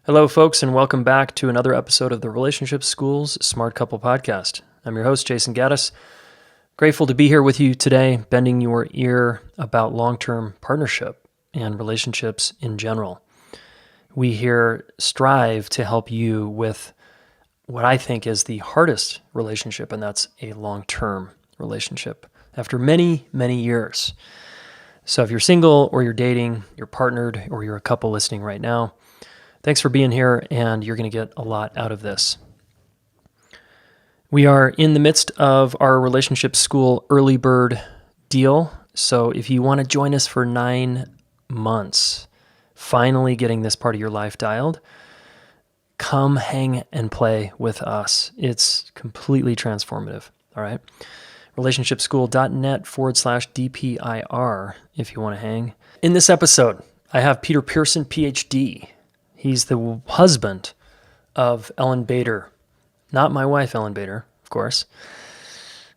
Hello, folks, and welcome back to another episode of the Relationship School's Smart Couple Podcast. I'm your host, Jayson Gaddis. Grateful to be here with you today, bending your ear about long-term partnership and relationships in general. We here strive to help you with what I think is the hardest relationship, and that's a long-term relationship after many, many years. So if you're single or you're dating, you're partnered, or you're a couple listening right now, thanks for being here, and you're going to get a lot out of this. We are in the midst of our Relationship School Early Bird deal, so if you want to join us for 9 months, finally getting this part of your life dialed, come hang and play with us. It's completely transformative, all right? relationshipschool.net/DPIR if you want to hang. In this episode, I have Peter Pearson, PhD. He's the husband of Ellyn Bader. Not my wife, Ellyn Bader, of course.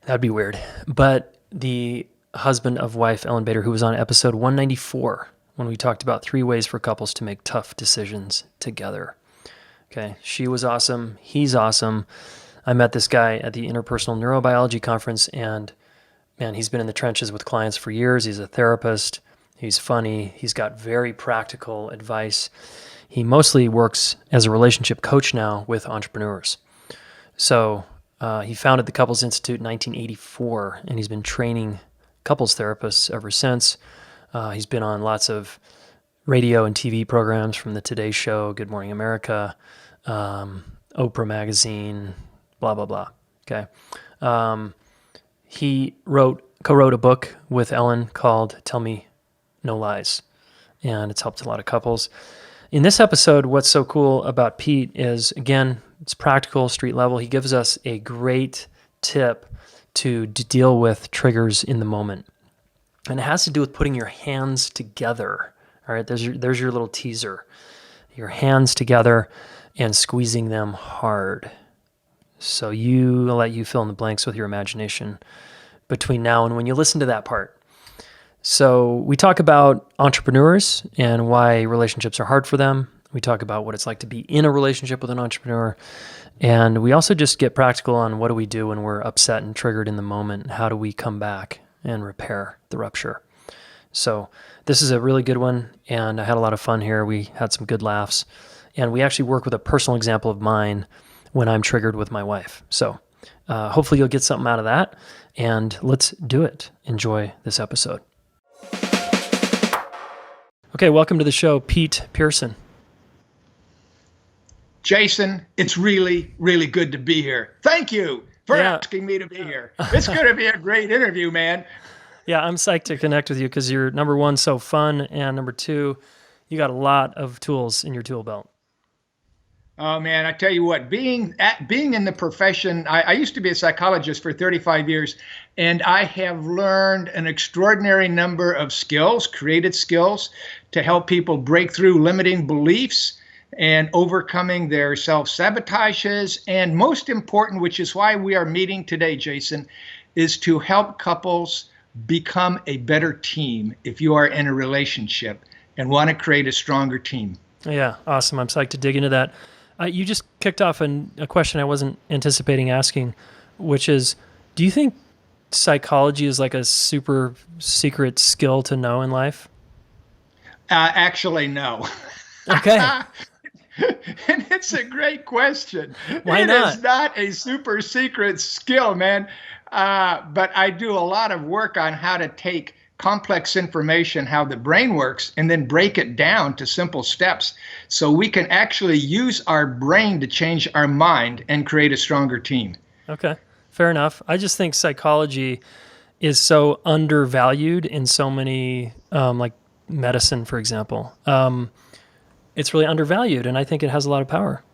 That'd be weird. But the husband of wife, Ellyn Bader, who was on episode 194 when we talked about 3 ways for couples to make tough decisions together. Okay, she was awesome. He's awesome. I met this guy at the Interpersonal Neurobiology Conference, and man, he's been in the trenches with clients for years. He's a therapist. He's funny. He's got very practical advice. He mostly works as a relationship coach now with entrepreneurs. So he founded the Couples Institute in 1984, and he's been training couples therapists ever since. He's been on lots of radio and TV programs from the Today Show, Good Morning America, Oprah Magazine, blah, blah, blah. Okay. He co-wrote a book with Ellyn called Tell Me No Lies, and it's helped a lot of couples. In this episode, what's so cool about Pete is, again, it's practical, street level. He gives us a great tip to deal with triggers in the moment. And it has to do with putting your hands together. All right, there's your little teaser. Your hands together and squeezing them hard. So I'll let you fill in the blanks with your imagination between now and when you listen to that part. So we talk about entrepreneurs and why relationships are hard for them. We talk about what it's like to be in a relationship with an entrepreneur. And we also just get practical on what do we do when we're upset and triggered in the moment. How do we come back and repair the rupture? So this is a really good one, and I had a lot of fun here. We had some good laughs. And we actually work with a personal example of mine when I'm triggered with my wife. So hopefully you'll get something out of that. And let's do it. Enjoy this episode. Okay, welcome to the show, Pete Pearson. Jayson, it's really, really good to be here. Thank you for asking me to be here. It's going to be a great interview, man. Yeah, I'm psyched to connect with you because you're, number one, so fun, and number two, you got a lot of tools in your tool belt. Oh, man, I tell you what, being in the profession, I used to be a psychologist for 35 years, and I have learned an extraordinary number of skills, created skills, to help people break through limiting beliefs and overcoming their self-sabotages. And most important, which is why we are meeting today, Jayson, is to help couples become a better team if you are in a relationship and want to create a stronger team. Yeah, awesome. I'm psyched to dig into that. You just kicked off a question I wasn't anticipating asking, which is, do you think psychology is like a super secret skill to know in life? Actually, no. Okay. And it's a great question. Why not? It is not a super secret skill, man. But I do a lot of work on how to take complex information, how the brain works, and then break it down to simple steps so we can actually use our brain to change our mind and create a stronger team. Okay, fair enough. I just think psychology is so undervalued in so many, like medicine, for example. It's really undervalued, and I think it has a lot of power.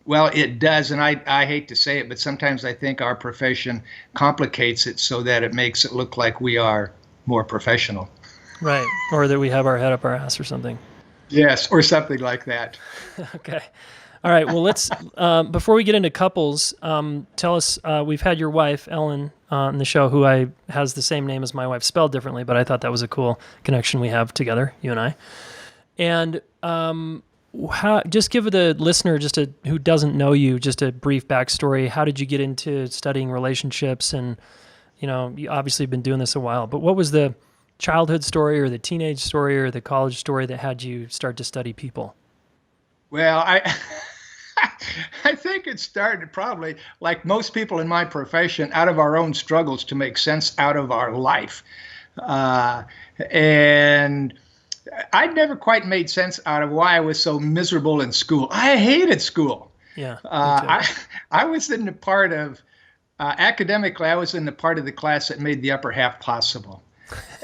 Well, it does, and I hate to say it, but sometimes I think our profession complicates it so that it makes it look like we are more professional. Right, or that we have our head up our ass or something. Yes, or something like that. Okay. All right, well, let's, before we get into couples, tell us, we've had your wife, Ellyn, on the show, who has the same name as my wife, spelled differently, but I thought that was a cool connection we have together, you and I. And How, just give the listener who doesn't know you, just a brief backstory. How did you get into studying relationships? And, you obviously been doing this a while, but what was the childhood story or the teenage story or the college story that had you start to study people? Well, I think it started probably like most people in my profession out of our own struggles to make sense out of our life. And I'd never quite made sense out of why I was so miserable in school. I hated school. Yeah. I was in the part of, academically, I was in the part of the class that made the upper half possible.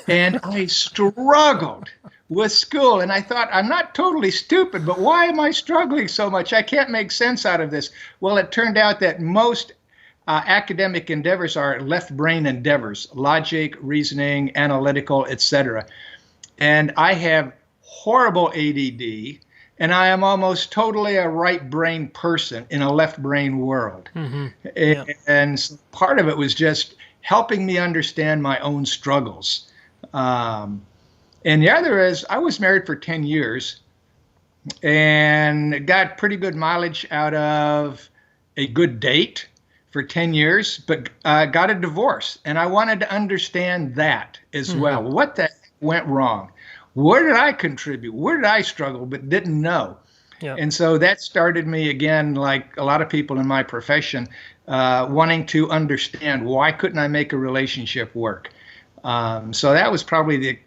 And I struggled with school. And I thought, I'm not totally stupid, but why am I struggling so much? I can't make sense out of this. Well, it turned out that most academic endeavors are left brain endeavors, logic, reasoning, analytical, etc. And I have horrible ADD, and I am almost totally a right brain person in a left brain world. Mm-hmm. Yeah. And so part of it was just helping me understand my own struggles. And the other is I was married for 10 years and got pretty good mileage out of a good date for 10 years, but got a divorce. And I wanted to understand that as well. What the heck went wrong? Where did I contribute? Where did I struggle but didn't know? Yep. And so that started me again, like a lot of people in my profession, wanting to understand why couldn't I make a relationship work? So that was probably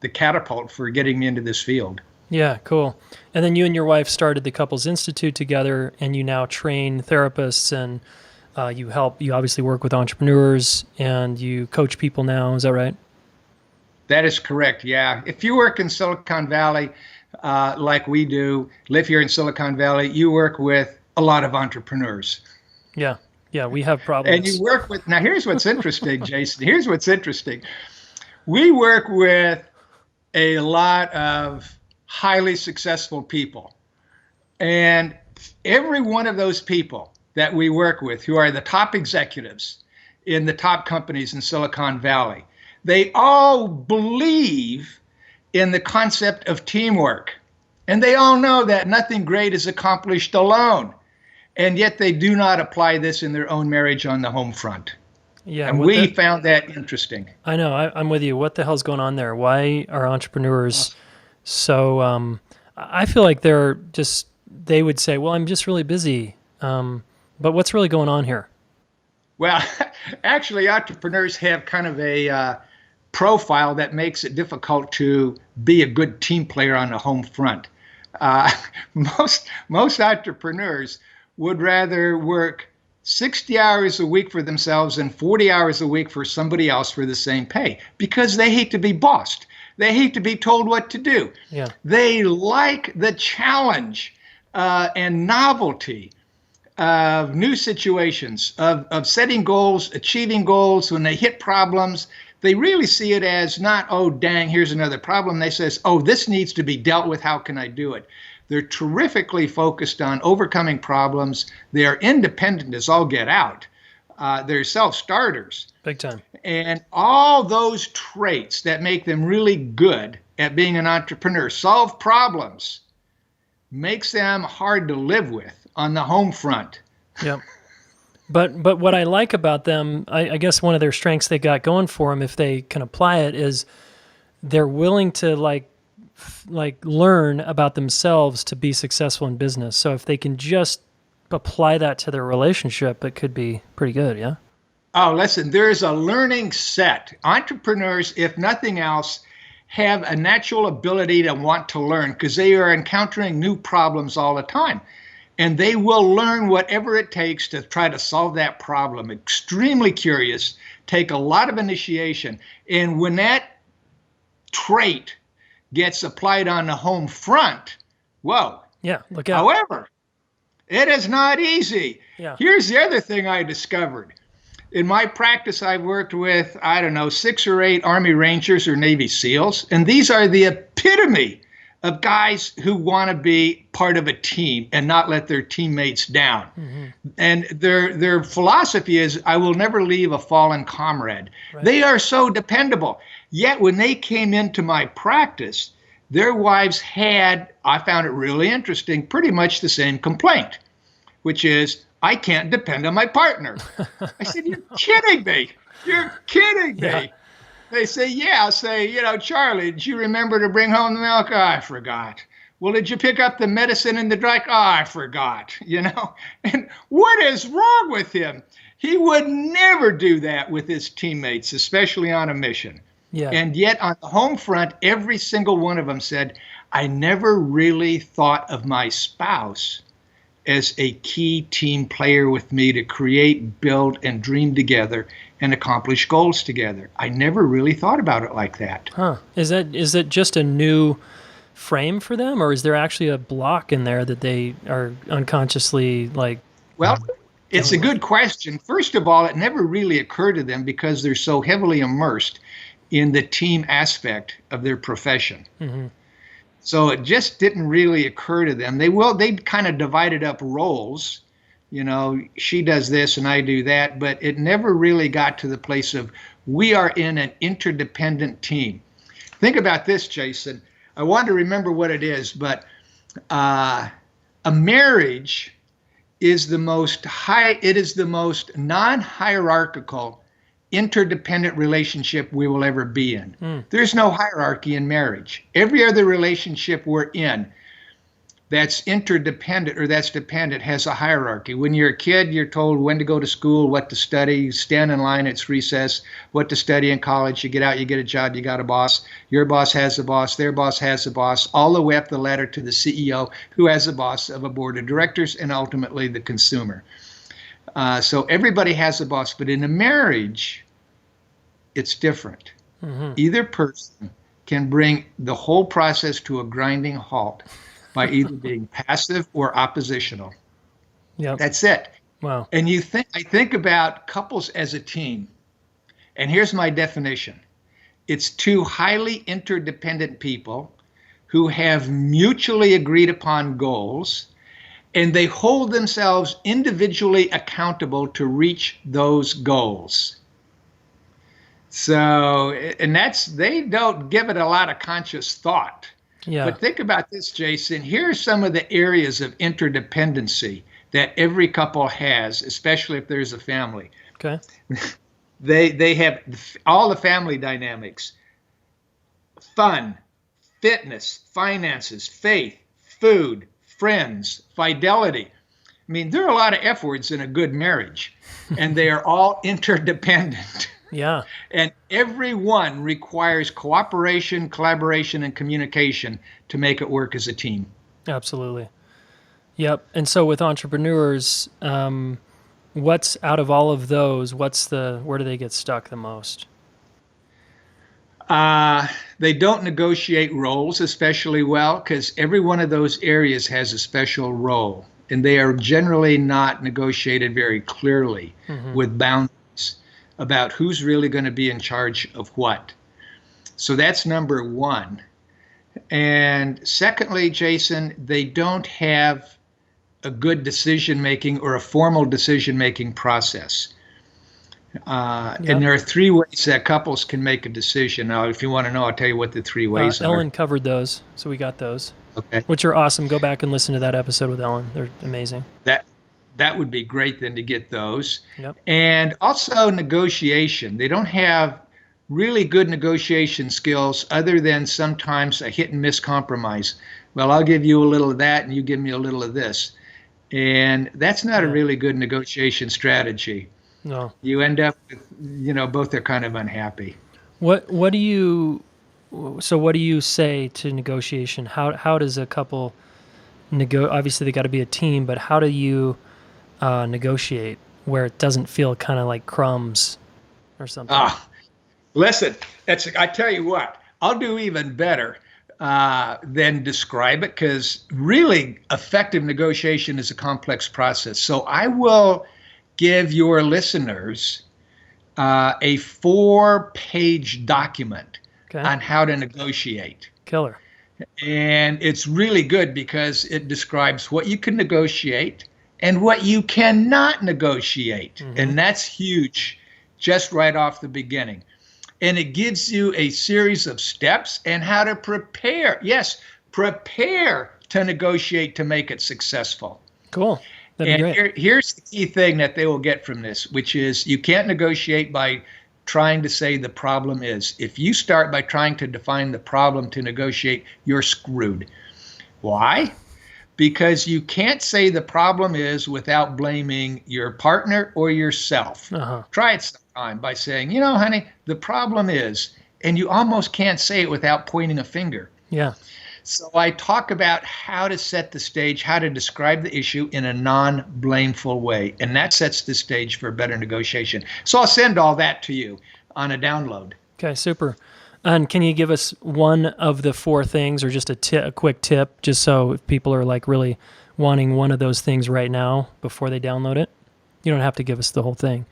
the catapult for getting me into this field. Yeah, cool. And then you and your wife started the Couples Institute together, and you now train therapists, and you obviously work with entrepreneurs, and you coach people now. Is that right? That is correct, yeah. If you work in Silicon Valley, like we do, live here in Silicon Valley, you work with a lot of entrepreneurs. Yeah, we have problems. And you work with, now here's what's interesting, Jayson. Here's what's interesting. We work with a lot of highly successful people. And every one of those people that we work with, who are the top executives in the top companies in Silicon Valley, they all believe in the concept of teamwork. And they all know that nothing great is accomplished alone. And yet they do not apply this in their own marriage on the home front. Yeah, and we found that interesting. I know. I'm with you. What the hell's going on there? Why are entrepreneurs so... I feel like they would say, well, I'm just really busy. But what's really going on here? Well, actually, entrepreneurs have kind of a profile that makes it difficult to be a good team player on the home front. Most entrepreneurs would rather work 60 hours a week for themselves and 40 hours a week for somebody else for the same pay because they hate to be bossed. They hate to be told what to do. Yeah. They like the challenge and novelty of new situations, of setting goals, achieving goals. When they hit problems, they really see it as not, oh, dang, here's another problem. They say, oh, this needs to be dealt with. How can I do it? They're terrifically focused on overcoming problems. They are independent as all get out. They're self-starters. Big time. And all those traits that make them really good at being an entrepreneur, solve problems, makes them hard to live with on the home front. Yep. But what I like about them, I guess one of their strengths they got going for them, if they can apply it, is they're willing to like learn about themselves to be successful in business. So if they can just apply that to their relationship, it could be pretty good, yeah? Oh, listen, there's a learning set. Entrepreneurs, if nothing else, have a natural ability to want to learn because they are encountering new problems all the time. And they will learn whatever it takes to try to solve that problem. Extremely curious, take a lot of initiation. And when that trait gets applied on the home front, whoa. Yeah, look out. However, it is not easy. Yeah. Here's the other thing I discovered. In my practice, I've worked with, 6 or 8 Army Rangers or Navy SEALs. And these are the epitome of guys who want to be part of a team and not let their teammates down. Mm-hmm. And their philosophy is, I will never leave a fallen comrade. Right. They are so dependable. Yet when they came into my practice, their wives had, I found it really interesting, pretty much the same complaint, which is, I can't depend on my partner. I said, you're kidding me. You're kidding me. Yeah. They say, yeah. I'll say, Charlie, did you remember to bring home the milk? Oh, I forgot. Well, did you pick up the medicine in the dry? Oh, I forgot, And what is wrong with him? He would never do that with his teammates, especially on a mission. Yeah. And yet on the home front, every single one of them said, I never really thought of my spouse as a key team player with me to create, build, and dream together and accomplish goals together. I never really thought about it like that. Huh. Is it just a new frame for them, or is there actually a block in there that they are unconsciously like? Well, it's a good question. First of all, it never really occurred to them because they're so heavily immersed in the team aspect of their profession. Mm-hmm. So it just didn't really occur to them. They kind of divided up roles. She does this and I do that, but it never really got to the place of we are in an interdependent team. Think about this, Jayson. I want to remember what it is, but a marriage is the most non-hierarchical, interdependent relationship we will ever be in. There's no hierarchy in marriage. Every other relationship we're in that's interdependent or that's dependent has a hierarchy. When you're a kid, you're told when to go to school, what to study, you stand in line at recess, what to study in college, you get out, you get a job, you got a boss, your boss has a boss, their boss has a boss, all the way up the ladder to the CEO who has a boss of a board of directors and ultimately the consumer. So everybody has a boss, but in a marriage, it's different. Mm-hmm. Either person can bring the whole process to a grinding halt by either being passive or oppositional. Yep. That's it. Wow. And I think about couples as a team, and here's my definition. It's two highly interdependent people who have mutually agreed upon goals, and they hold themselves individually accountable to reach those goals. So, and they don't give it a lot of conscious thought. Yeah. But think about this, Jayson. Here are some of the areas of interdependency that every couple has, especially if there's a family. Okay. They have all the family dynamics: fun, fitness, finances, faith, food, friends, fidelity. I mean, there are a lot of F words in a good marriage, and they are all interdependent. Yeah. And every one requires cooperation, collaboration, and communication to make it work as a team. Absolutely. Yep. And so with entrepreneurs, what's out of all of those, where do they get stuck the most? They don't negotiate roles especially well because every one of those areas has a special role, and they are generally not negotiated very clearly with boundaries about who's really going to be in charge of what. So that's number one. And secondly, Jayson, they don't have a good decision-making or a formal decision-making process. And there are three ways that couples can make a decision. Now, if you want to know, I'll tell you what the three ways are. Ellyn covered those, so we got those. Okay. Which are awesome. Go back and listen to that episode with Ellyn. They're amazing. That would be great then to get those. Yep. And also negotiation. They don't have really good negotiation skills other than sometimes a hit and miss compromise. Well, I'll give you a little of that and you give me a little of this. And that's not a really good negotiation strategy. No. You end up with, both are kind of unhappy. What do you say to negotiation? How does a couple obviously they got to be a team, but how do you negotiate where it doesn't feel kind of like crumbs or something? Listen, I tell you what, I'll do even better than describe it, because really effective negotiation is a complex process. So I will give your listeners a 4-page document on how to negotiate. Killer. And it's really good because it describes what you can negotiate and what you cannot negotiate. And that's huge just right off the beginning. And it gives you a series of steps and how to prepare. Yes, prepare to negotiate to make it successful. Cool. That'd be great. Here's the key thing that they will get from this, which is you can't negotiate by trying to say the problem is. If you start by trying to define the problem to negotiate, you're screwed. Why? Because you can't say the problem is without blaming your partner or yourself. Try it sometime by saying, you know, honey, the problem is, and you almost can't say it without pointing a finger. Yeah. So I talk about how to set the stage, how to describe the issue in a non-blameful way. And that sets the stage for better negotiation. So I'll send all that to you on a download. Okay, super. And can you give us one of the 4 things, or just a quick tip, just so if people are like really wanting one of those things right now before they download it? You don't have to give us the whole thing.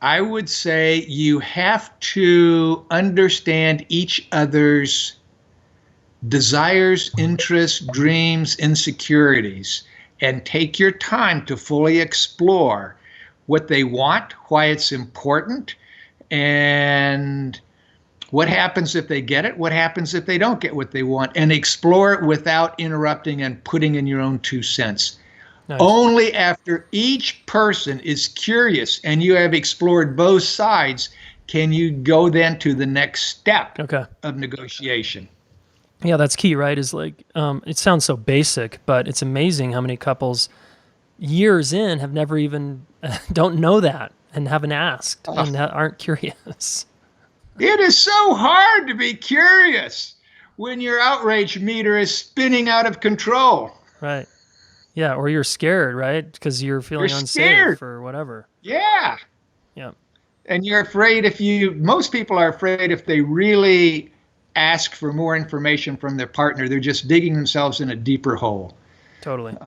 I would say you have to understand each other's desires, interests, dreams, insecurities, and take your time to fully explore what they want, why it's important, and what happens if they get it, what happens if they don't get what they want, and explore it without interrupting and putting in your own 2 cents. Nice. Only after each person is curious and you have explored both sides can you go then to the next step of negotiation. Yeah, that's key, right? Is like, it sounds so basic, but it's amazing how many couples years in have never even, don't know that and haven't asked and aren't curious. It is so hard to be curious when your outrage meter is spinning out of control. Right. Yeah, or you're scared, right? Because you're feeling unsafe or whatever. Yeah. Yeah. And you're afraid most people are afraid if they really ask for more information from their partner, they're just digging themselves in a deeper hole. Totally.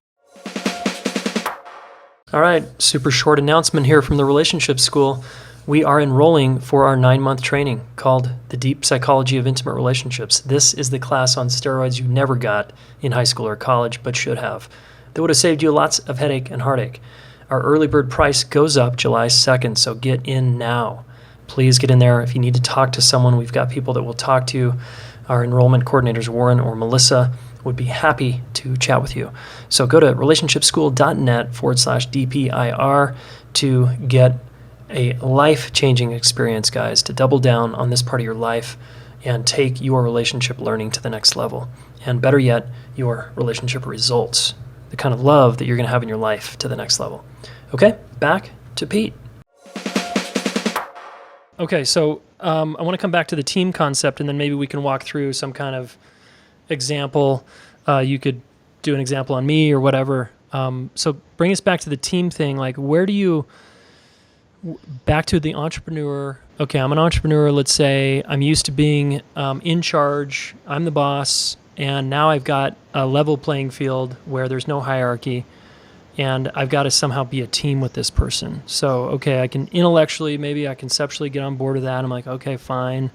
All right, super short announcement here from the Relationship School. We are enrolling for our 9-month training called The Deep Psychology of Intimate Relationships. This is the class on steroids you never got in high school or college, but should have. That would have saved you lots of headache and heartache. Our early bird price goes up July 2nd, so get in now. Please get in there. If you need to talk to someone, we've got people that will talk to you. Our enrollment coordinators, Warren or Melissa, would be happy to chat with you. So go to relationshipschool.net/DPIR to get a life-changing experience, guys, to double down on this part of your life and take your relationship learning to the next level. And better yet, your relationship results. The kind of love that you're going to have in your life to the next level. Okay, back to Pete. Okay, so I want to come back to the team concept, and then maybe we can walk through some kind of example. You could do an example on me or whatever. So bring us back to the team thing. Like, where do you, back to the entrepreneur. Okay, I'm an entrepreneur. Let's say I'm used to being in charge. I'm the boss. And now I've got a level playing field where there's no hierarchy, and I've got to somehow be a team with this person. So, okay, I can intellectually, maybe I conceptually get on board with that. I'm like, okay, fine.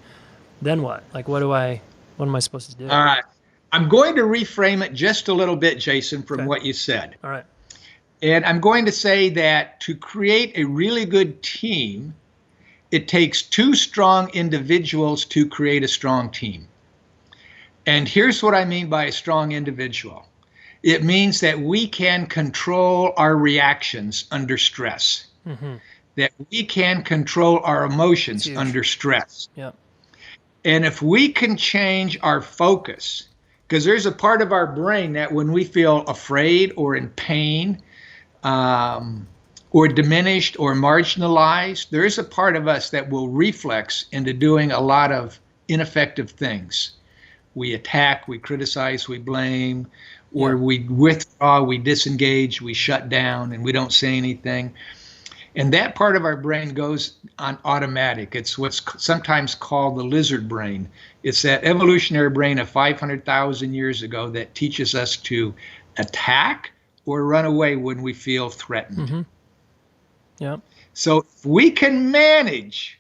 Then what? Like, what am I supposed to do? All right. I'm going to reframe it just a little bit, Jayson, from what you said. All right. And I'm going to say that to create a really good team, it takes 2 strong individuals to create a strong team. And here's what I mean by a strong individual. It means that we can control our reactions under stress, that we can control our emotions under stress. Yep. And if we can change our focus, because there's a part of our brain that when we feel afraid or in pain or diminished or marginalized, there is a part of us that will reflex into doing a lot of ineffective things. We attack, we criticize, we blame, or we withdraw, we disengage, we shut down, and we don't say anything. And that part of our brain goes on automatic. It's what's sometimes called the lizard brain. It's that evolutionary brain of 500,000 years ago that teaches us to attack or run away when we feel threatened. Yeah. So if we can manage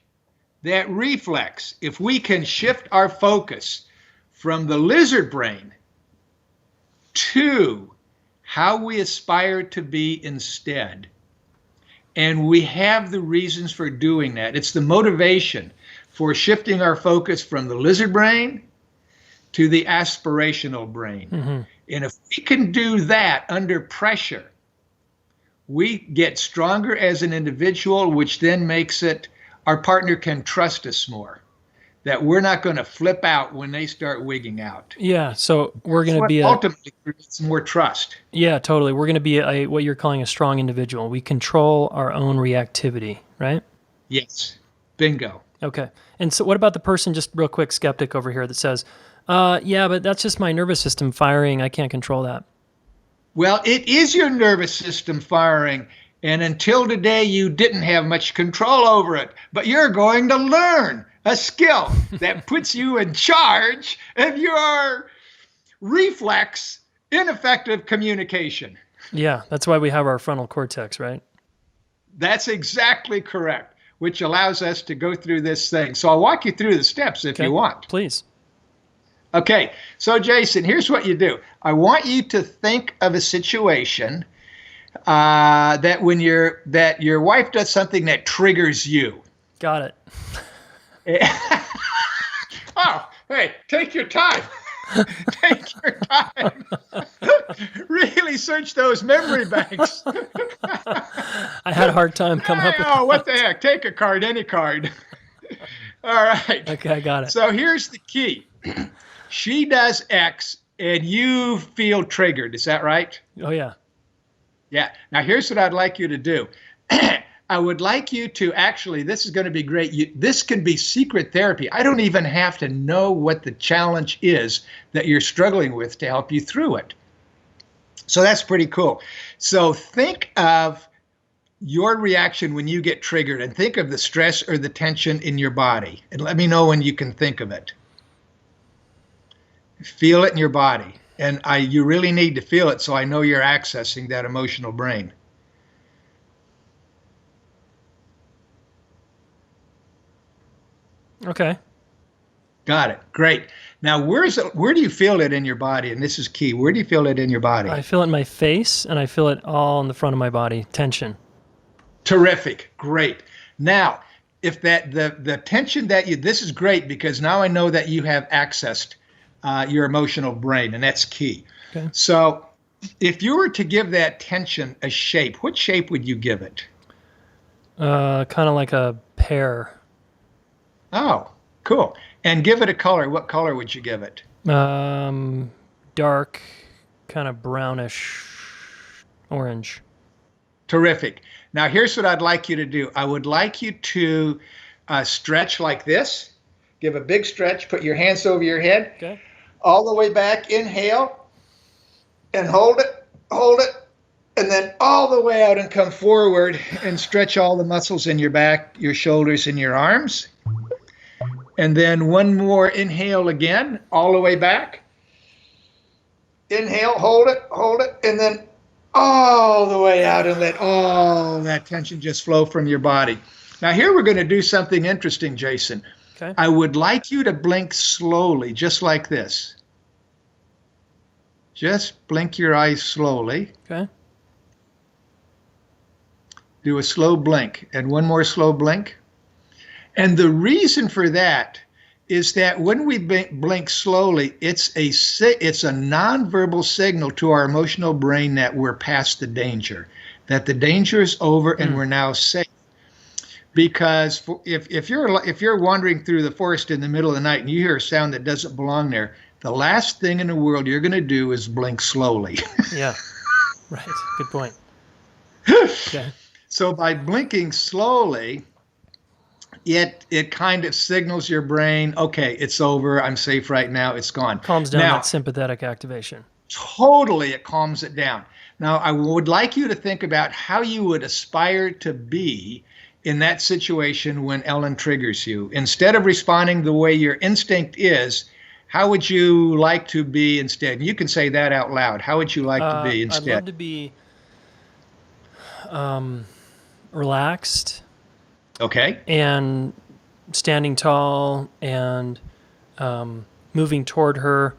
that reflex, if we can shift our focus from the lizard brain to how we aspire to be instead, And we have the reasons for doing that. It's the motivation for shifting our focus from the lizard brain to the aspirational brain. And if we can do that under pressure, we get stronger as an individual, which then makes it our partner can trust us more, that we're not going to flip out when they start wigging out. Yeah, so we're going to be ultimately creates more trust. Yeah, totally. We're going to be what you're calling a strong individual. We control our own reactivity, right? Yes. Bingo. Okay. And so what about the person, just real quick, skeptic over here that says, yeah, but that's just my nervous system firing. I can't control that. Well, it is your nervous system firing. And until today, you didn't have much control over it. But you're going to learn a skill that puts you in charge of your reflex, ineffective communication. Yeah, that's why we have our frontal cortex, right? That's exactly correct, which allows us to go through this thing. So I'll walk you through the steps if you want. Please. Okay, so Jayson, here's what you do. I want you to think of a situation that your wife does something that triggers you. Got it. Oh, hey, take your time. Take your time. Really search those memory banks. I had a hard time coming up with Oh, what the heck? Take a card, any card. All right. Okay, I got it. So here's the key. She does X and you feel triggered. Is that right? Oh, yeah. Yeah. Now, here's what I'd like you to do. I would like you to actually, this is going to be great. This can be secret therapy. I don't even have to know what the challenge is that you're struggling with to help you through it. So that's pretty cool. So think of your reaction when you get triggered and think of the stress or the tension in your body. And let me know when you can think of it. Feel it in your body. And you really need to feel it so I know you're accessing that emotional brain. Okay. Got it. Great. Now, where do you feel it in your body? And this is key. Where do you feel it in your body? I feel it in my face, and I feel it all in the front of my body. Tension. Terrific. Great. Now, if the tension this is great because now I know that you have accessed your emotional brain, and that's key. Okay. So if you were to give that tension a shape, what shape would you give it? Kind of like a pear. Oh, cool. And give it a color. What color would you give it? Dark, kind of brownish orange. Terrific. Now, here's what I'd like you to do. I would like you to stretch like this. Give a big stretch. Put your hands over your head. Okay. All the way back. Inhale. And hold it. And then all the way out and come forward and stretch all the muscles in your back, your shoulders, and your arms. And then one more inhale again, all the way back. Inhale, hold it, and then all the way out and let all that tension just flow from your body. Now here we're going to do something interesting, Jayson. Okay. I would like you to blink slowly, just like this. Just blink your eyes slowly. Okay. Do a slow blink, and one more slow blink. And the reason for that is that when we blink slowly, it's a nonverbal signal to our emotional brain that we're past the danger, that the danger is over and we're now safe. Because if you're wandering through the forest in the middle of the night and you hear a sound that doesn't belong there, the last thing in the world you're going to do is blink slowly. Yeah. Right. Good point. Okay. So by blinking slowly, it kind of signals your brain, okay, it's over, I'm safe right now, it's gone. Calms down now, that sympathetic activation. Totally, it calms it down. Now, I would like you to think about how you would aspire to be in that situation when Ellyn triggers you. Instead of responding the way your instinct is, how would you like to be instead? And you can say that out loud. How would you like to be instead? I'd love to be relaxed. Okay. And standing tall and moving toward her,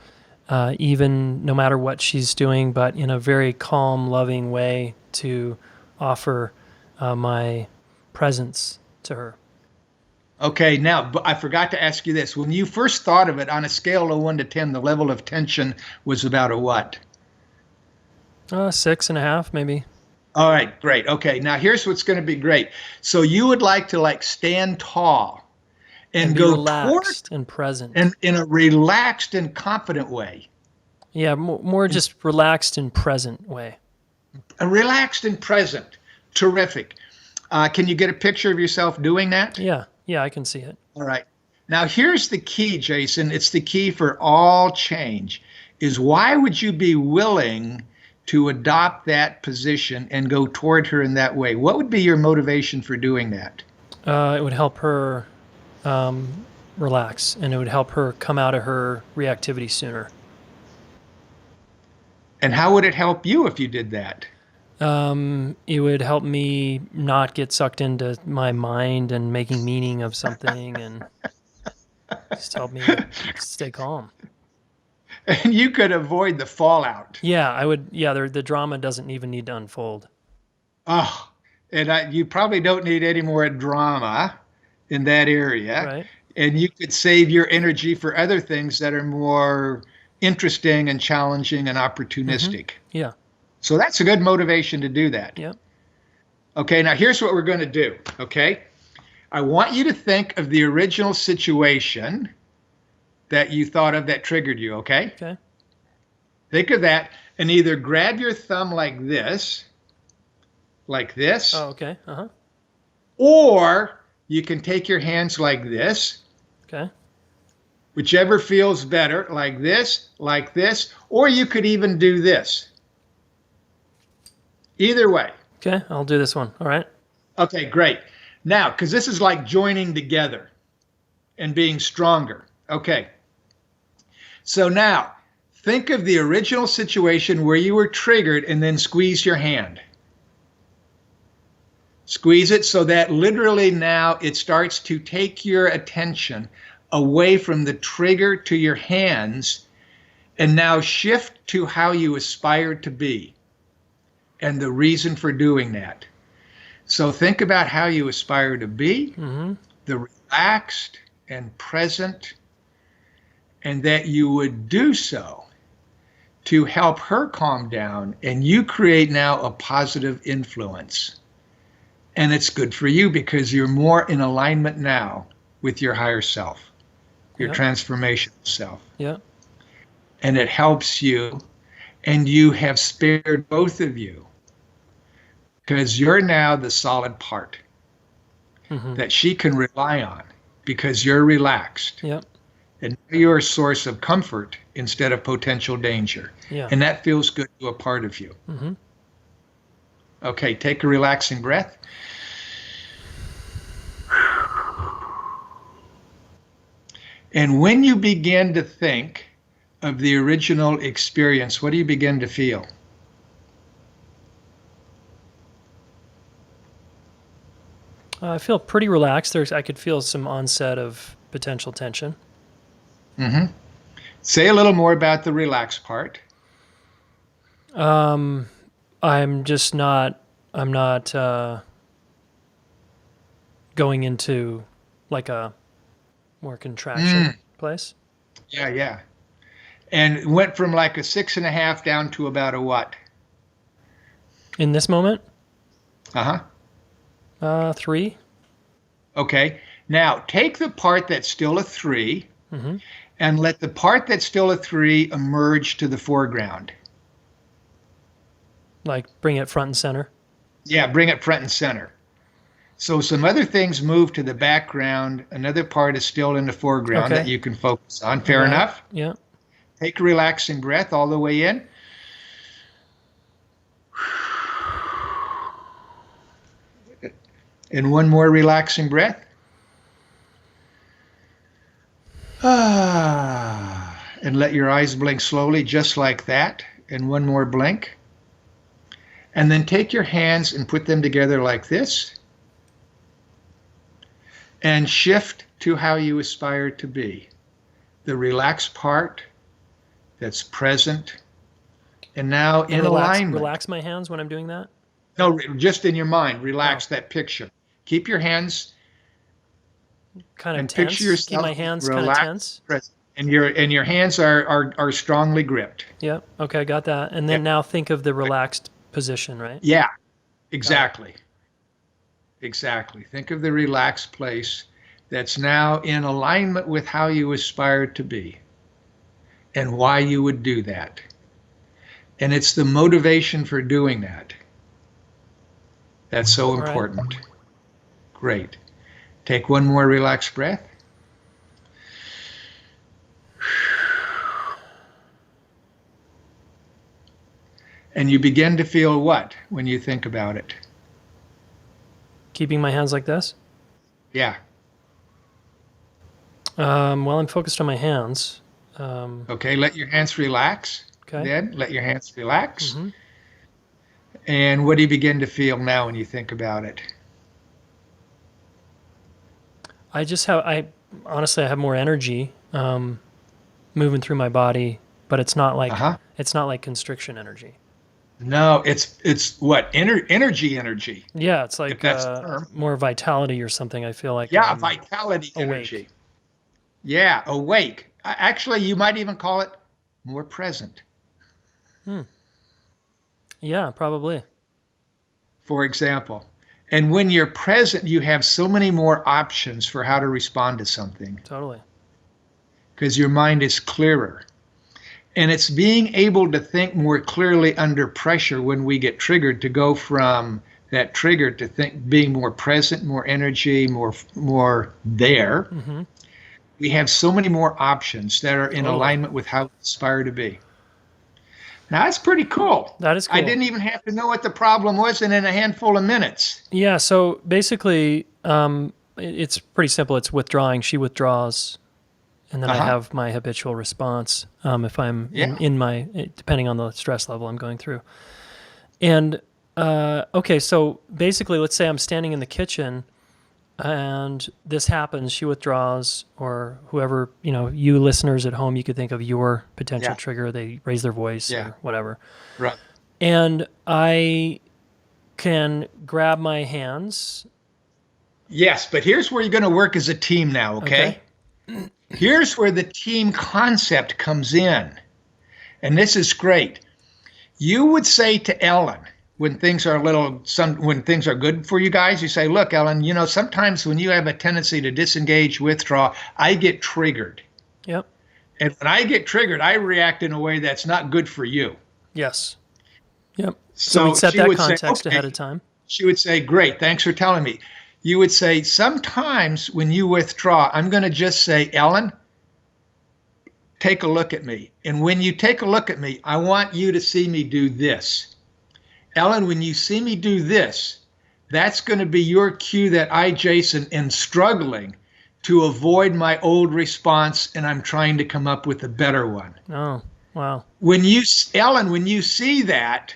even no matter what she's doing, but in a very calm, loving way to offer my presence to her. Okay, now, but I forgot to ask you this. When you first thought of it on a scale of 1 to 10, the level of tension was about a what? 6.5, maybe. All right, great. Okay, now here's what's going to be great. So you would like to like stand tall And and be go toward relaxed and present. and in a relaxed and confident way. Yeah, more just relaxed and present way. A relaxed and present. Terrific. Can you get a picture of yourself doing that? Yeah, I can see it. All right. Now here's the key, Jayson. It's the key for all change. Is why would you be willing to adopt that position and go toward her in that way? What would be your motivation for doing that? It would help her relax, and it would help her come out of her reactivity sooner. And how would it help you if you did that? It would help me not get sucked into my mind and making meaning of something, and just help me stay calm. And you could avoid the fallout. Yeah, I would. Yeah, the drama doesn't even need to unfold. Oh, and you probably don't need any more drama in that area. Right. And you could save your energy for other things that are more interesting and challenging and opportunistic. Yeah. So that's a good motivation to do that. Yep. Okay, now here's what we're going to do. Okay. I want you to think of the original situation that you thought of that triggered you. Okay. Okay. Think of that and either grab your thumb like this, Oh, okay. or you can take your hands like this, Okay. whichever feels better, like this, or you could even do this. Either way. Okay. I'll do this one. All right. Okay, great. Now, because this is like joining together and being stronger. Okay. So now, think of the original situation where you were triggered and then squeeze your hand. Squeeze it so that literally now it starts to take your attention away from the trigger to your hands and now shift to how you aspire to be and the reason for doing that. So think about how you aspire to be, the relaxed and present, and that you would do so to help her calm down, and you create now a positive influence. And it's good for you because you're more in alignment now with your higher self, your transformational self. Yeah. And it helps you, and you have spared both of you because you're now the solid part that she can rely on because you're relaxed. Yep. And you're a source of comfort instead of potential danger. Yeah. And that feels good to a part of you. Okay, take a relaxing breath. And when you begin to think of the original experience, what do you begin to feel? I feel pretty relaxed. I could feel some onset of potential tension. Say a little more about the relaxed part. I'm not going into like a more contraction place. Yeah. And it went from like a 6.5 down to about a what? In this moment? 3. 3. Okay. Now take the part that's still a 3 and let the part that's still a 3 emerge to the foreground. Like bring it front and center? Yeah, bring it front and center. So some other things move to the background. Another part is still in the foreground that you can focus on. Fair enough? Yeah. Take a relaxing breath all the way in. And one more relaxing breath. And let your eyes blink slowly, just like that. And one more blink. And then take your hands and put them together like this. And shift to how you aspire to be. The relaxed part that's present and now in alignment. Relax my hands when I'm doing that? No, just in your mind, Oh, relax that picture. Keep your hands kind of and picture tense. Keep yourself my hands kind of relaxed, tense. present. And your hands are strongly gripped. Yep. Okay, got that. And Yeah. then now think of the relaxed position, right? Yeah, Got it. exactly. Exactly. Think of the relaxed place that's now in alignment with how you aspire to be and why you would do that. And it's the motivation for doing that that's so All right. important. Great. Take one more relaxed breath. And you begin to feel what when you think about it? Keeping my hands like this. Yeah. Well, I'm focused on my hands. Okay. Let your hands relax. Okay. Then let your hands relax. hmm And what do you begin to feel now when you think about it? I honestly, I have more energy moving through my body, but Uh huh. it's not like constriction energy. No, it's what energy, Yeah, it's if like that's the term. more vitality or something. I feel like Yeah, I'm vitality awake. energy. Yeah, awake. Actually, you might even call it more present. Hmm. Yeah, probably. For example. And when you're present, you have so many more options for how to respond to something Totally. because your mind is clearer. And it's being able to think more clearly under pressure when we get triggered to go from that trigger to think being more present, more energy, more there. hmm We have so many more options that are in Totally. alignment with how we aspire to be. Now that's pretty cool. That is I cool. didn't even have to know what the problem was, and in a handful of minutes. Yeah. So basically, it's pretty simple. It's withdrawing. She withdraws, and then I Uh-huh. have my habitual response if I'm Yeah. in my depending on the stress level I'm going through. And okay, so basically, let's say I'm standing in the kitchen and this happens. She withdraws, or whoever, you listeners at home, you could think of your potential Yeah. trigger. They raise their voice Yeah. or whatever. Right. And I can grab my hands. Yes, but here's where you're going to work as a team now, Okay. okay? Here's where the team concept comes in. And this is great. You would say to Ellyn, when things are when things are good for you guys, you say, look, Ellyn, sometimes when you have a tendency to disengage, withdraw, I get triggered. Yep. And when I get triggered, I react in a way that's not good for you. Yes. Yep. So we'd So set she that would say, context okay. ahead of time. She would say, great, thanks for telling me. You would say, sometimes when you withdraw, I'm going to just say, Ellyn, take a look at me. And when you take a look at me, I want you to see me do this. Ellyn, when you see me do this, that's going to be your cue that I, Jayson, am struggling to avoid my old response, and I'm trying to come up with a better one. Oh, wow. Ellyn, when you see that,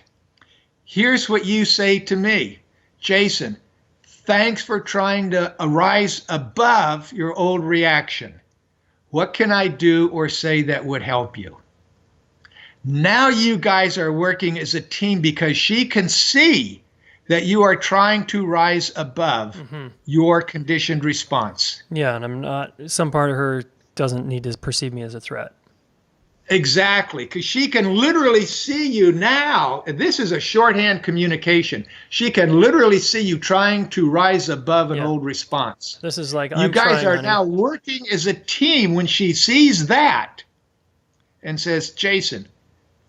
here's what you say to me. Jayson, thanks for trying to rise above your old reaction. What can I do or say that would help you? Now you guys are working as a team because she can see that you are trying to rise above your conditioned response. Yeah, and I'm not. Some part of her doesn't need to perceive me as a threat. Exactly, because she can literally see you now. This is a shorthand communication. She can literally see you trying to rise above an Yeah. old response. This is like You I'm guys trying, are honey. now working as a team when she sees that and says, Jayson,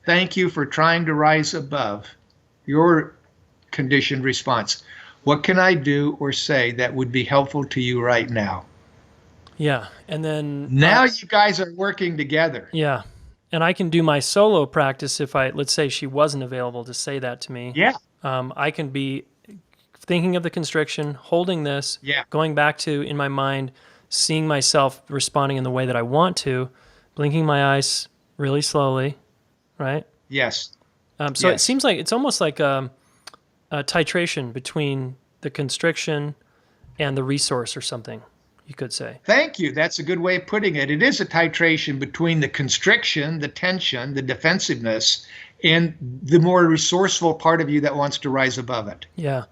thank you for trying to rise above your conditioned response. What can I do or say that would be helpful to you right now? Yeah, and then Now you guys are working together. yeah, and I can do my solo practice if let's say she wasn't available to say that to me. Yeah. I can be thinking of the constriction, holding this, Yeah. going back to in my mind, seeing myself responding in the way that I want to, blinking my eyes really slowly, right? Yes. So it Yes. seems like it's almost like a titration between the constriction and the resource or something, you could say. Thank you. That's a good way of putting it. It is a titration between the constriction, the tension, the defensiveness, and the more resourceful part of you that wants to rise above it. Yeah.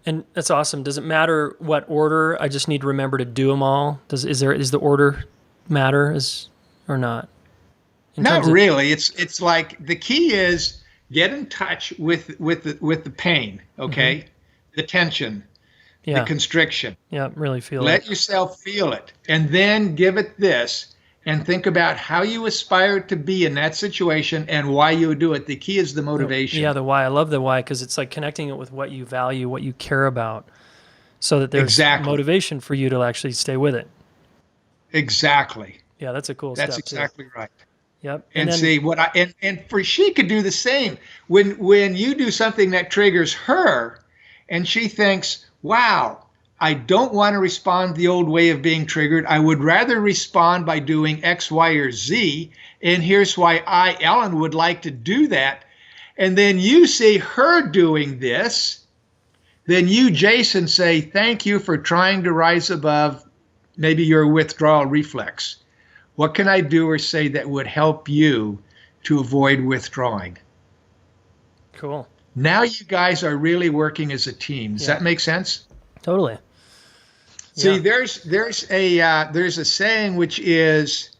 And that's awesome. Does it matter what order? I just need to remember to do them all. Is the order matter or not? Not really. It's like the key is get in touch with the pain, okay? The tension, the constriction. Yeah, really feel Let yourself feel it, and then give it this, and think about how you aspire to be in that situation and why you would do it. The key is the motivation. Yeah, the why. I love the why because it's like connecting it with what you value, what you care about, so that there's motivation for you to actually stay with it. Exactly. Yeah, that's a cool step. That's exactly right. Yep. And then, see what and for she could do the same when you do something that triggers her, and she thinks, "Wow, I don't want to respond the old way of being triggered. I would rather respond by doing X, Y, or Z. And here's why I, Ellyn, would like to do that." And then you see her doing this. Then you, Jayson, say, "Thank you for trying to rise above maybe your withdrawal reflex. What can I do or say that would help you to avoid withdrawing?" Cool. Now you guys are really working as a team. Does that make sense? Totally. See, there's a saying which is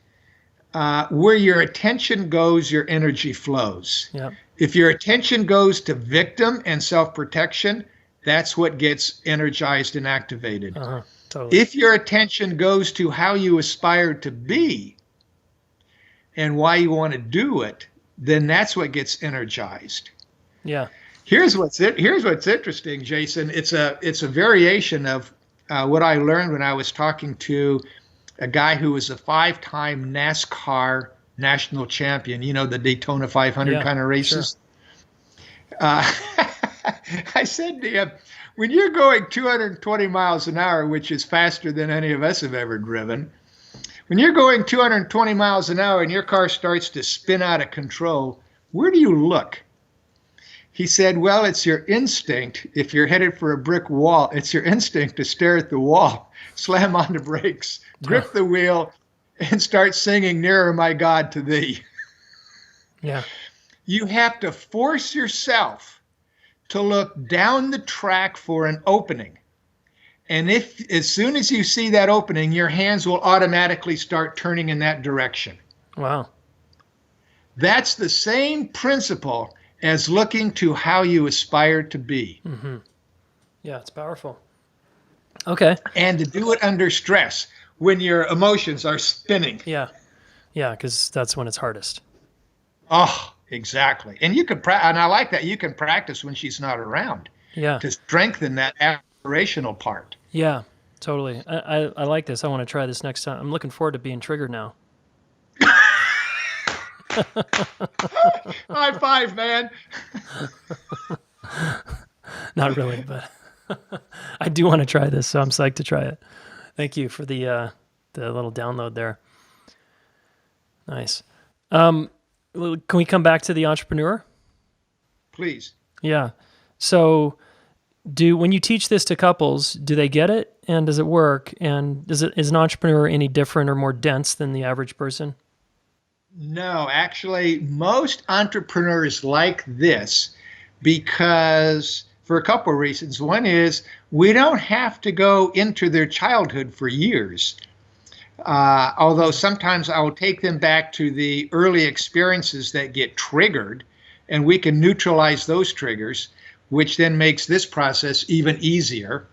where your attention goes, your energy flows. Yep. If your attention goes to victim and self-protection, that's what gets energized and activated. Totally. If your attention goes to how you aspire to be and why you want to do it, then that's what gets energized. Yeah. Here's what's interesting, Jayson. It's a variation of what I learned when I was talking to a guy who was a 5-time NASCAR national champion. You know, the Daytona 500 kind of races. Sure. I said to him, when you're going 220 miles an hour, which is faster than any of us have ever driven, when you're going 220 miles an hour and your car starts to spin out of control, where do you look? He said, well, it's your instinct. If you're headed for a brick wall, it's your instinct to stare at the wall, slam on the brakes, grip the wheel, and start singing "Nearer, My God, to Thee." Yeah. You have to force yourself to look down the track for an opening. And as soon as you see that opening, your hands will automatically start turning in that direction. Wow. That's the same principle as looking to how you aspire to be. Yeah, it's powerful. Okay. And to do it under stress when your emotions are spinning. Yeah. Yeah, because that's when it's hardest. Oh, exactly. And you can and I like that you can practice when she's not around. Yeah. To strengthen that aspirational part. Yeah, totally. I like this. I want to try this next time. I'm looking forward to being triggered now. High five, man. Not really, but I do want to try this, so I'm psyched to try it. Thank you for the little download there. Nice. Can we come back to the entrepreneur? Please. Yeah. So when you teach this to couples, do they get it? And does it work? And is an entrepreneur any different or more dense than the average person? No, actually, most entrepreneurs like this because for a couple of reasons. One is we don't have to go into their childhood for years. Although sometimes I'll take them back to the early experiences that get triggered, and we can neutralize those triggers, which then makes this process even easier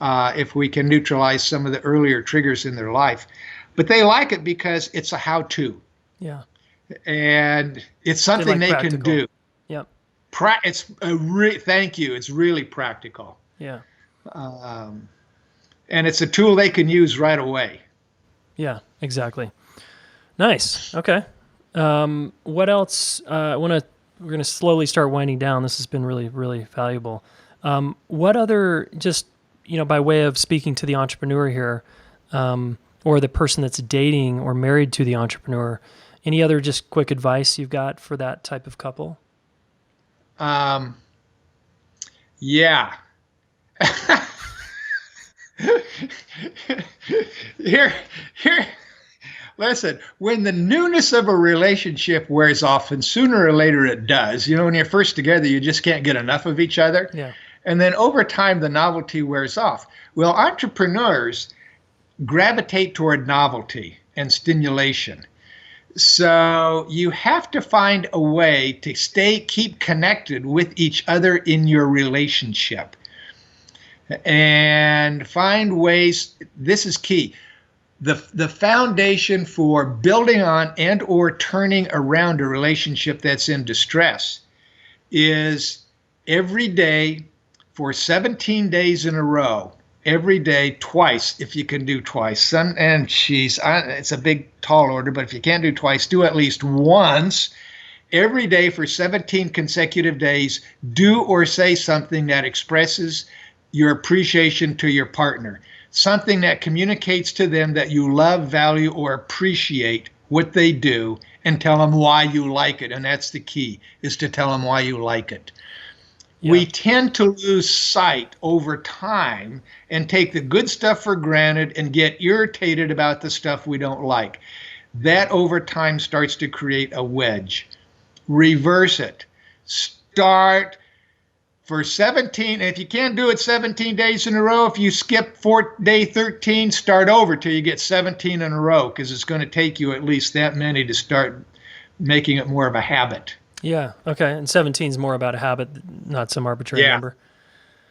if we can neutralize some of the earlier triggers in their life. But they like it because it's a how-to. Yeah. And it's something they can do. Yep. Thank you. It's really practical. Yeah. And it's a tool they can use right away. Yeah, exactly. Nice. Okay. What else? We're going to slowly start winding down. This has been really, really valuable. What other, just, by way of speaking to the entrepreneur here, or the person that's dating or married to the entrepreneur, any other just quick advice you've got for that type of couple? Yeah. Here, Listen, when the newness of a relationship wears off, and sooner or later it does, when you're first together, you just can't get enough of each other. Yeah. And then over time, the novelty wears off. Well, entrepreneurs gravitate toward novelty and stimulation. So you have to find a way to keep connected with each other in your relationship and find ways. This is key. The foundation for building on and or turning around a relationship that's in distress is every day for 17 days in a row, every day, twice, if you can do twice. It's a big, tall order, but if you can't do twice, do at least once. Every day for 17 consecutive days, do or say something that expresses your appreciation to your partner. Something that communicates to them that you love, value, or appreciate what they do, and tell them why you like it. And that's the key, is to tell them why you like it. Yeah. We tend to lose sight over time and take the good stuff for granted and get irritated about the stuff we don't like. That over time starts to create a wedge. Reverse it. Start for 17. If you can't do it 17 days in a row, if you skip day 13, start over till you get 17 in a row, because it's going to take you at least that many to start making it more of a habit. Yeah. Okay. And 17 is more about a habit, not some arbitrary number.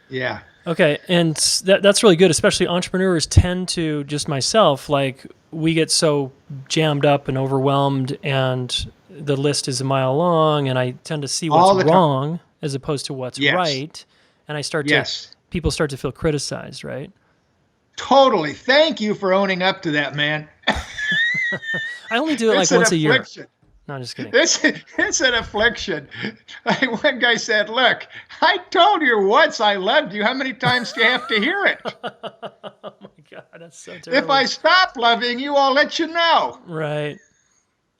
Yeah. Okay. And that's really good, especially entrepreneurs tend to, just myself, like we get so jammed up and overwhelmed and the list is a mile long and I tend to see what's wrong as opposed to what's right. And I start to, people start to feel criticized, right? Totally. Thank you for owning up to that, man. I only do it like once a year. No, I'm just kidding. It's an affliction. One guy said, look, I told you once I loved you. How many times do you have to hear it? Oh my God, that's so terrible. If I stop loving you, I'll let you know. Right.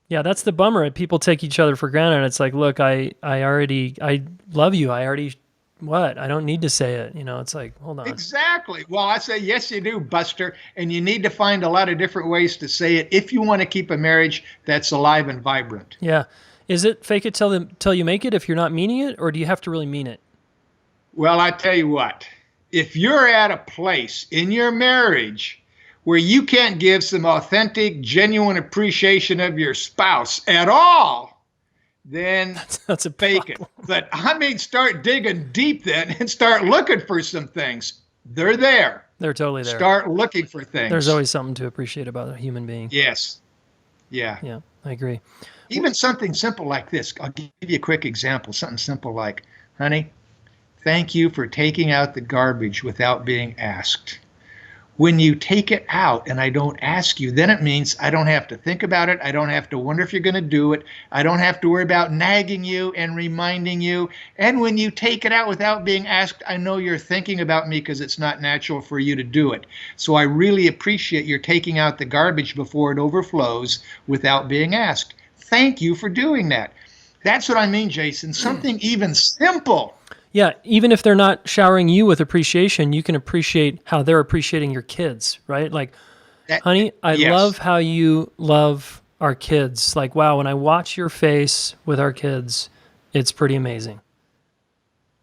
Yeah, that's the bummer. People take each other for granted. It's like, look, I love you. I don't need to say it. It's like, hold on. Exactly. Well, I say, yes, you do, Buster. And you need to find a lot of different ways to say it if you want to keep a marriage that's alive and vibrant. Yeah. Is it fake it till you make it if you're not meaning it, or do you have to really mean it? Well, I tell you what, if you're at a place in your marriage where you can't give some authentic, genuine appreciation of your spouse at all, then that's a fake it. But start digging deep then and start looking for some things. They're there. They're totally there. Start looking for things. There's always something to appreciate about a human being. Yes. Yeah. Yeah, I agree. Even something simple like this. I'll give you a quick example. Something simple like, honey, thank you for taking out the garbage without being asked. When you take it out and I don't ask you, then it means I don't have to think about it. I don't have to wonder if you're going to do it. I don't have to worry about nagging you and reminding you. And when you take it out without being asked, I know you're thinking about me because it's not natural for you to do it. So I really appreciate your taking out the garbage before it overflows without being asked. Thank you for doing that. That's what I mean, Jayson. Something even simple. Yeah, even if they're not showering you with appreciation, you can appreciate how they're appreciating your kids, right? Like, honey, I love how you love our kids. Like, wow, when I watch your face with our kids, it's pretty amazing.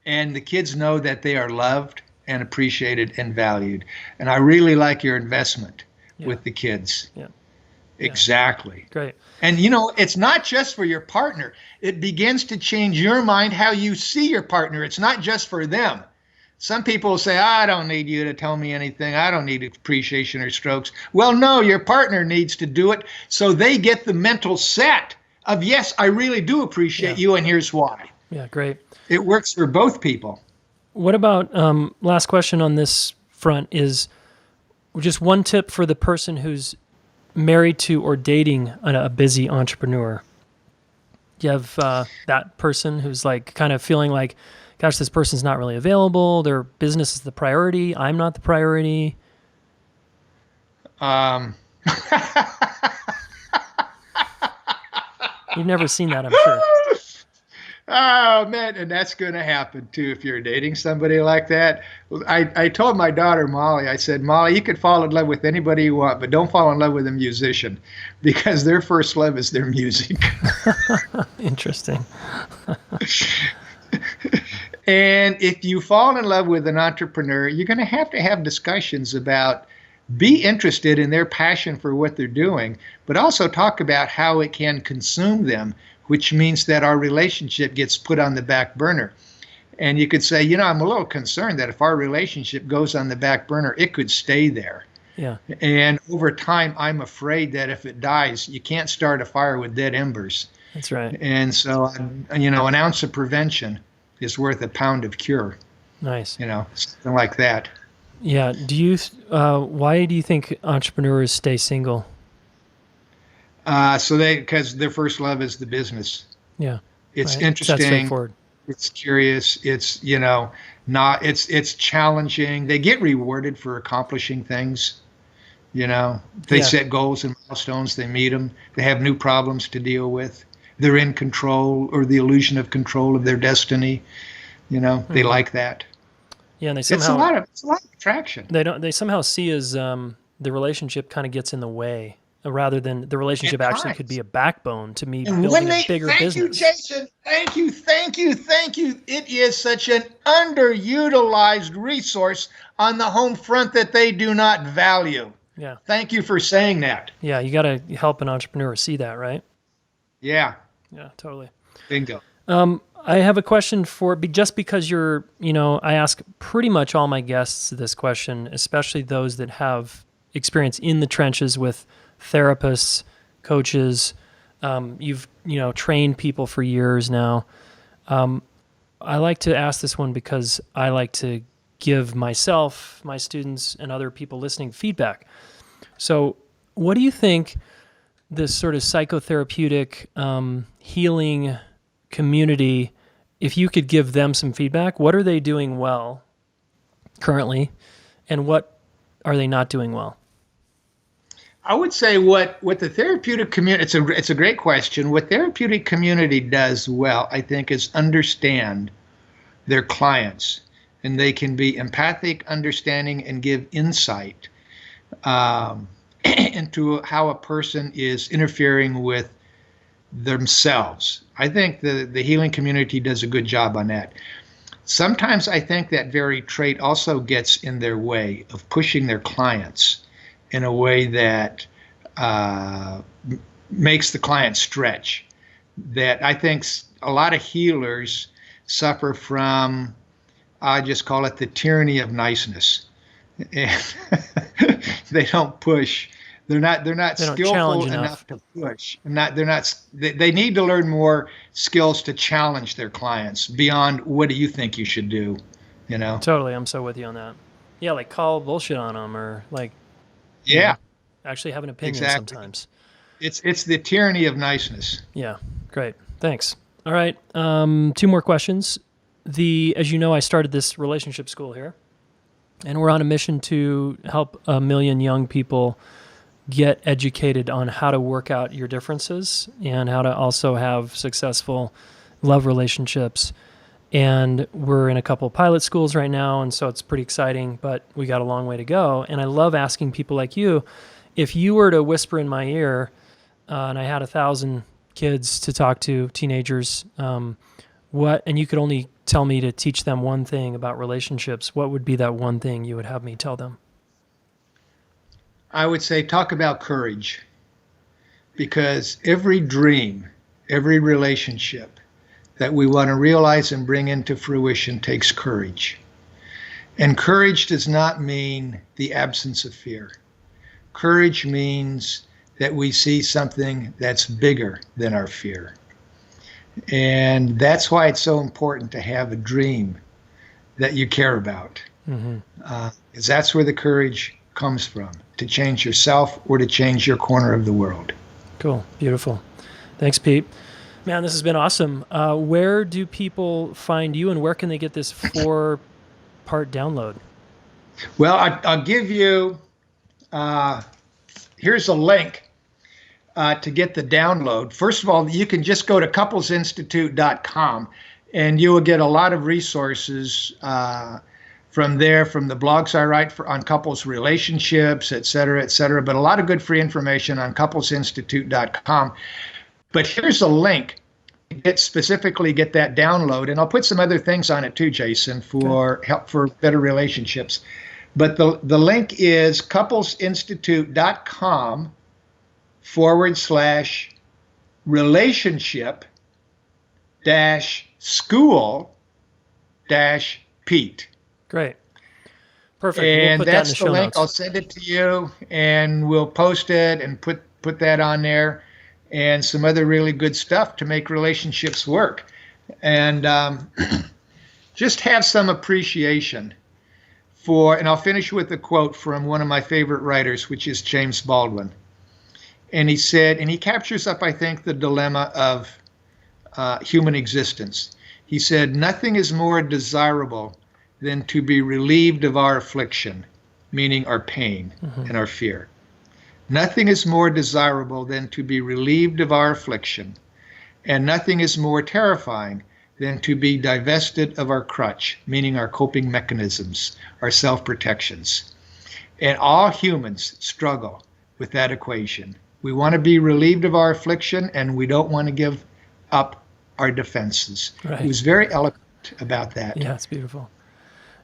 And the kids know that they are loved and appreciated and valued. And I really like your investment with the kids. Yeah. Exactly. Great. And, it's not just for your partner. It begins to change your mind, how you see your partner. It's not just for them. Some people say, I don't need you to tell me anything. I don't need appreciation or strokes. Well, no, your partner needs to do it so they get the mental set of, yes, I really do appreciate you, and here's why. Yeah, great. It works for both people. What about, last question on this front is just one tip for the person who's married to or dating a busy entrepreneur. Do you have that person who's like kind of feeling like, gosh, this person's not really available. Their business is the priority. I'm not the priority. You've never seen that, I'm sure. Oh man, and that's going to happen too if you're dating somebody like that. I told my daughter Molly, I said, Molly, you could fall in love with anybody you want, but don't fall in love with a musician because their first love is their music. Interesting. And if you fall in love with an entrepreneur, you're going to have discussions about be interested in their passion for what they're doing, but also talk about how it can consume them, which means that our relationship gets put on the back burner. And you could say, I'm a little concerned that if our relationship goes on the back burner, it could stay there. Yeah. And over time, I'm afraid that if it dies, you can't start a fire with dead embers. That's right. And so, an ounce of prevention is worth a pound of cure. Nice. Something like that. Yeah. Why do you think entrepreneurs stay single? Because their first love is the business. Yeah. It's right. interesting. That's straightforward. It's curious. It's, it's challenging. They get rewarded for accomplishing things. They set goals and milestones. They meet them. They have new problems to deal with. They're in control or the illusion of control of their destiny. They like that. Yeah, and they somehow it's a lot of attraction. They somehow see as the relationship kind of gets in the way, rather than the relationship actually could be a backbone to me building a bigger business. Thank you, Jayson. Thank you. It is such an underutilized resource on the home front that they do not value. Yeah. Thank you for saying that. Yeah, you got to help an entrepreneur see that, right? Yeah. Yeah, totally. Bingo. I have a question just because I ask pretty much all my guests this question, especially those that have experience in the trenches with therapists, coaches. You've, trained people for years now. I like to ask this one because I like to give myself, my students, and other people listening feedback. So what do you think this sort of psychotherapeutic healing community, if you could give them some feedback, what are they doing well currently, and what are they not doing well? I would say what the therapeutic community, it's a great question. What therapeutic community does well, I think, is understand their clients, and they can be empathic, understanding, and give insight into how a person is interfering with themselves. I think the healing community does a good job on that. Sometimes I think that very trait also gets in their way of pushing their clients in a way that makes the client stretch. That I think a lot of healers suffer from, I just call it the tyranny of niceness. And they don't push. They're not skillful enough to push. They need to learn more skills to challenge their clients beyond what do you think you should do, Totally, I'm so with you on that. Yeah, like call bullshit on them or like actually have an opinion sometimes. It's the tyranny of niceness. Yeah, great. Thanks. All right, 2 more questions. As you know, I started this relationship school here, and we're on a mission to help 1 million young people get educated on how to work out your differences and how to also have successful love relationships. And we're in a couple pilot schools right now, and so it's pretty exciting, but we got a long way to go. And I love asking people like you, if you were to whisper in my ear, and I had 1,000 kids to talk to, teenagers, and you could only tell me to teach them one thing about relationships, what would be that one thing you would have me tell them? I would say talk about courage, because every dream, every relationship that we want to realize and bring into fruition takes courage. And courage does not mean the absence of fear. Courage means that we see something that's bigger than our fear. And that's why it's so important to have a dream that you care about. Because that's where the courage comes from, to change yourself or to change your corner of the world. Cool. Beautiful. Thanks, Pete. Man, this has been awesome. Where do people find you, and where can they get this 4-part download? Well, I'll give you, here's a link. to get the download. First of all, you can just go to couplesinstitute.com and you will get a lot of resources from there, from the blogs I write on couples relationships, et cetera, but a lot of good free information on couplesinstitute.com. But here's a link to specifically get that download. And I'll put some other things on it too, Jayson, for help for better relationships. But the link is couplesinstitute.com/relationship-school-Pete. Great. Perfect. And we'll put that's that in the the show link. notes. I'll send it to you, and we'll post it and put that on there, and some other really good stuff to make relationships work. And just have some appreciation for, and I'll finish with a quote from one of my favorite writers, which is James Baldwin. And he said, and he captures up, I think, the dilemma of human existence. He said, "Nothing is more desirable than to be relieved of our affliction," meaning our pain and our fear. "Nothing is more desirable than to be relieved of our affliction, and nothing is more terrifying than to be divested of our crutch," meaning our coping mechanisms, our self-protections. And all humans struggle with that equation. We want to be relieved of our affliction, and we don't want to give up our defenses. Right. He was very eloquent about that. Yeah, it's beautiful.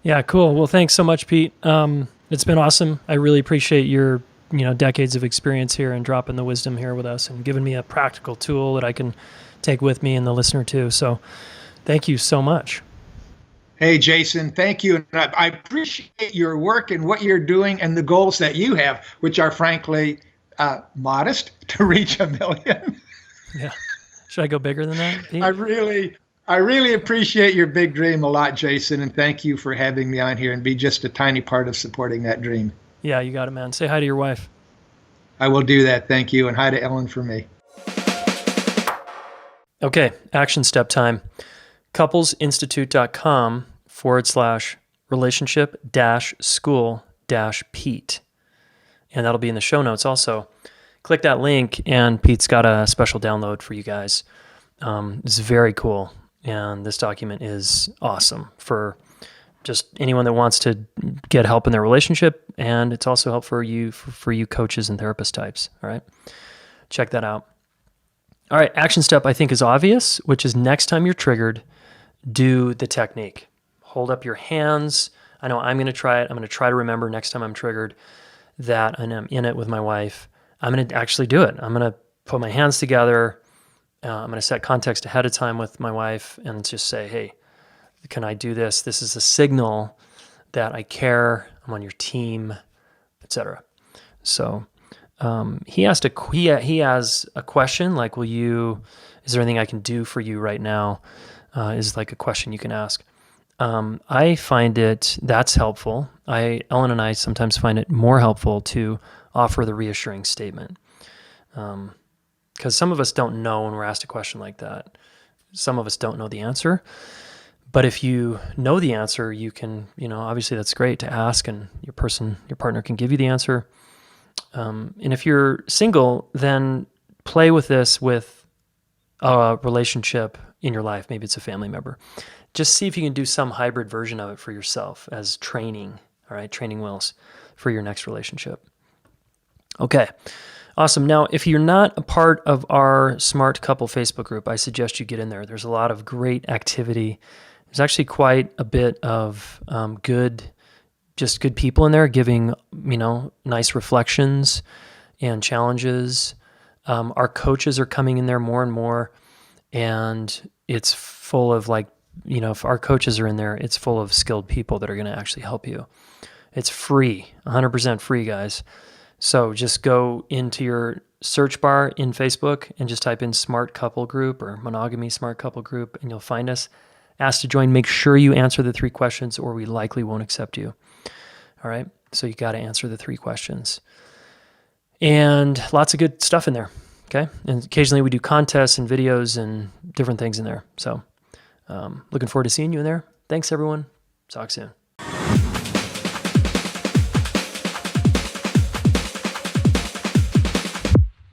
Yeah, cool. Well, thanks so much, Pete. It's been awesome. I really appreciate your decades of experience here and dropping the wisdom here with us and giving me a practical tool that I can take with me and the listener too. So thank you so much. Hey, Jayson, thank you. And I appreciate your work and what you're doing and the goals that you have, which are frankly modest, to reach 1 million. Yeah. Should I go bigger than that, Pete? I really appreciate your big dream a lot, Jayson, and thank you for having me on here and be just a tiny part of supporting that dream. Yeah, you got it, man. Say hi to your wife. I will do that. Thank you. And hi to Ellyn for me. Okay, action step time. couplesinstitute.com/relationship-school-Pete. And that'll be in the show notes also. Click that link, and Pete's got a special download for you guys. It's very cool, and this document is awesome for just anyone that wants to get help in their relationship, and it's also helpful for you coaches and therapist types. All right, check that out. All right, action step I think is obvious, which is next time you're triggered, do the technique. Hold up your hands. I know I'm going to try it. I'm going to try to remember next time I'm triggered that and I'm in it with my wife. I'm going to actually do it. I'm going to put my hands together. I'm going to set context ahead of time with my wife and just say, hey, can I do this? This is a signal that I care. I'm on your team, etc. So he has a question like, is there anything I can do for you right now? Is like a question you can ask. I find that's helpful. Ellyn and I sometimes find it more helpful to offer the reassuring statement. Because some of us don't know when we're asked a question like that. Some of us don't know the answer. But if you know the answer, you can, obviously that's great to ask, and your partner can give you the answer. And if you're single, then play with this with a relationship in your life. Maybe it's a family member. Just see if you can do some hybrid version of it for yourself as training, all right, training wheels for your next relationship. Okay, awesome. Now, if you're not a part of our Smart Couple Facebook group, I suggest you get in there. There's a lot of great activity. There's actually quite a bit of good people in there giving, nice reflections and challenges. Our coaches are coming in there more and more, and it's full of if our coaches are in there, it's full of skilled people that are going to actually help you. It's free, 100% free, guys. So just go into your search bar in Facebook and just type in Smart Couple Group or Monogamy Smart Couple Group, and you'll find us. Ask to join. Make sure you answer the 3 questions or we likely won't accept you. All right? So you got to answer the 3 questions. And lots of good stuff in there, okay? And occasionally we do contests and videos and different things in there. So looking forward to seeing you in there. Thanks, everyone. Talk soon.